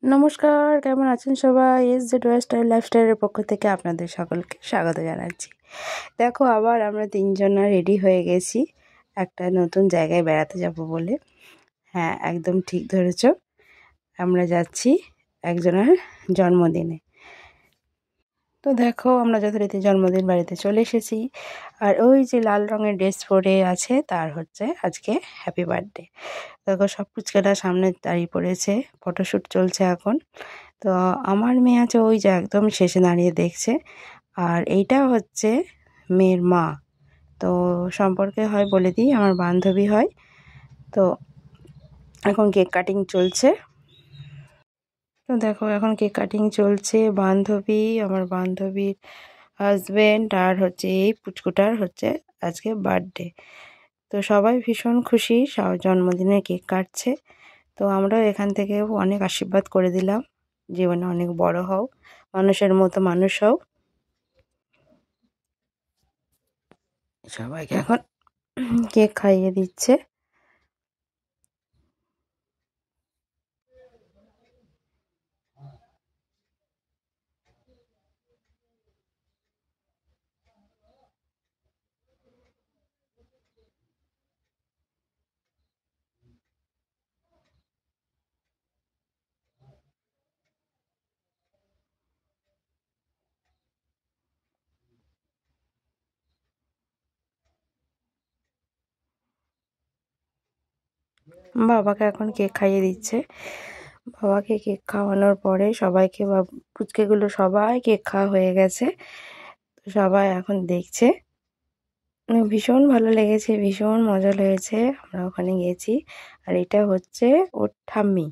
নমস্কার, কেমন আছেন সবাই? এসজেড ওয়েস্টার্ন লাইফস্টাইলের পক্ষ থেকে আপনাদের সকলকে স্বাগত জানাচ্ছি। দেখো, আবার আমরা তিনজনা রেডি হয়ে গেছি একটা নতুন জায়গায় বেড়াতে যাব বলে। হ্যাঁ, একদম ঠিক ধরেছ, আমরা যাচ্ছি একজনের জন্মদিনে। তো দেখো, আমরা যথারীতি জন্মদিন বাড়িতে চলে এসেছি। আর ওই যে লাল রঙের ড্রেস পরে আছে, তার হচ্ছে আজকে হ্যাপি বার্থডে। দেখো, সব পুচকেরা সামনে দাঁড়িয়ে পড়েছে, ফটোশ্যুট চলছে এখন। তো আমার মেয়ে আছে ওই যে একদম শেষে দাঁড়িয়ে দেখছে। আর এইটা হচ্ছে মেয়ের মা। তো সম্পর্কে হয় বলে দিই, আমার বান্ধবী হয়। তো এখন কেক কাটিং চলছে। তো দেখো, এখন কেক কাটিং চলছে। বান্ধবী, আমার বান্ধবীর হাজব্যান্ড আর হচ্ছে এই পুচকুটার হচ্ছে আজকে বার্থডে। তো সবাই ভীষণ খুশি, জন্মদিনে কেক কাটছে। তো আমরাও এখান থেকে অনেক আশীর্বাদ করে দিলাম, জীবনে অনেক বড় হও, মানুষের মতো মানুষ হও। সবাইকে এখন কেক খাইয়ে দিচ্ছে। বাবাকে এখন কেক খাইয়ে দিচ্ছে। বাবাকে কেক খাওয়ানোর পরে সবাইকে, পুচকেগুলো সবাই কেক খাওয়া হয়ে গেছে। তো সবাই এখন দেখছে। ভীষণ ভালো লেগেছে, ভীষণ মজা লেগেছে। আমরা ওখানে গেছি। আর এটা হচ্ছে ওর ঠাম্মি।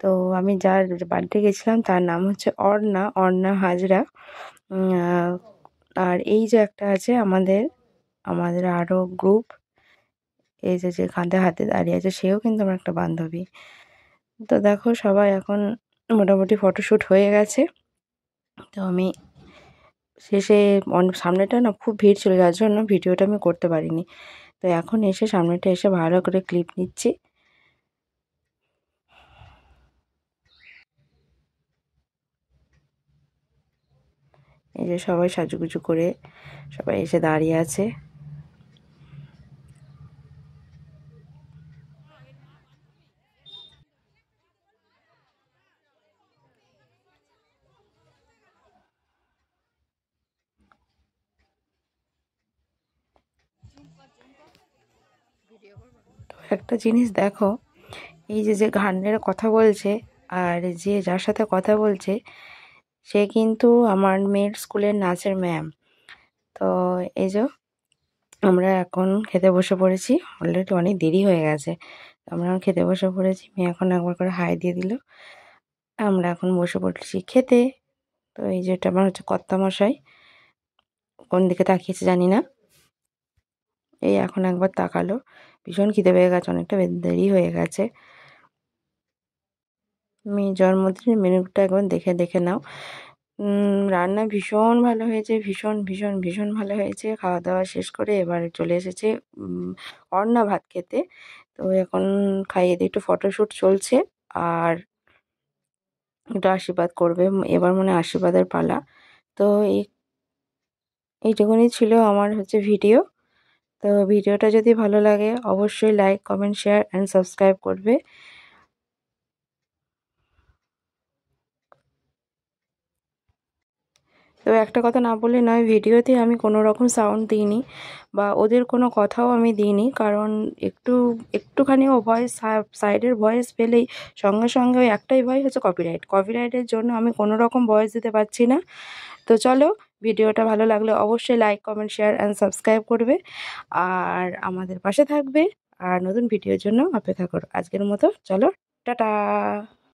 তো আমি যার বার্থডে গেছিলাম তার নাম হচ্ছে অর্ণা হাজরা। আর এই যে একটা আছে আমাদের আমাদের আরও গ্রুপ, এই যে কাঁধে হাতে দাঁড়িয়ে আছে, সেও কিন্তু আমার একটা বান্ধবী। তো দেখো, সবাই এখন মোটামুটি ফটোশ্যুট হয়ে গেছে। তো আমি শেষে সামনেটা না খুব ভিড় ছিল, যার জন্য ভিডিওটা আমি করতে পারিনি। তো এখন এসে সামনেটা এসে ভালো করে ক্লিপ নিচ্ছি। এই যে সবাই সাজুগুজু করে সবাই এসে দাঁড়িয়ে আছে। তো একটা জিনিস দেখো, এই যে ঘাড় নেড়ে কথা বলছে, আর যে যার সাথে কথা বলছে সে কিন্তু আমার মেয়ের স্কুলের নাচের ম্যাম। তো এই যে আমরা এখন খেতে বসে পড়েছি, অলরেডি অনেক দেরি হয়ে গেছে। আমরা এখন খেতে বসে পড়েছি, মেয়ে এখন একবার করে হাই দিয়ে দিল। আমরা এখন বসে পড়েছি খেতে। তো এই যে এটা আমার হচ্ছে কর্তামশাই, কোন দিকে তাকিয়েছে জানি না, এই এখন একবার তাকালো। ভীষণ খিদে পেয়ে গেছে, অনেকটা দেরি হয়ে গেছে। মেয়ের জন্মদিনের মেনুটা একবার দেখে দেখে নাও। রান্না ভীষণ ভালো হয়েছে, ভীষণ ভীষণ ভীষণ ভালো হয়েছে। খাওয়া দাওয়া শেষ করে এবার চলে এসেছে অর্ণা ভাত খেতে। তো এখন খাইয়ে দিয়ে একটু ফটোশ্যুট চলছে, আর একটু আশীর্বাদ করবে। এবার মনে হয় আশীর্বাদের পালা। তো এইটুকুনি ছিল আমার হচ্ছে ভিডিও। তো ভিডিওটা যদি ভালো লাগে অবশ্যই like, comment, share and subscribe করবে। তো একটা কথা না বললে নয়, ভিডিওতে আমি কোনো রকম সাউন্ড দিইনি বা ওদের কোনো কথাও আমি দিইনি, কারণ একটুখানিও ভয়েস, সাইডের ভয়েস পেলেই সঙ্গে সঙ্গে ওই একটাই ভয় হচ্ছে কপিরাইটের জন্য আমি কোনো রকম ভয়েস দিতে পারছি না। তো চলো, ভিডিওটা ভালো লাগলে অবশ্যই like, comment, share and subscribe করবে, আর আমাদের পাশে থাকবে, আর নতুন ভিডিওর জন্য অপেক্ষা করো। আজকের মতো চলো, টাটা।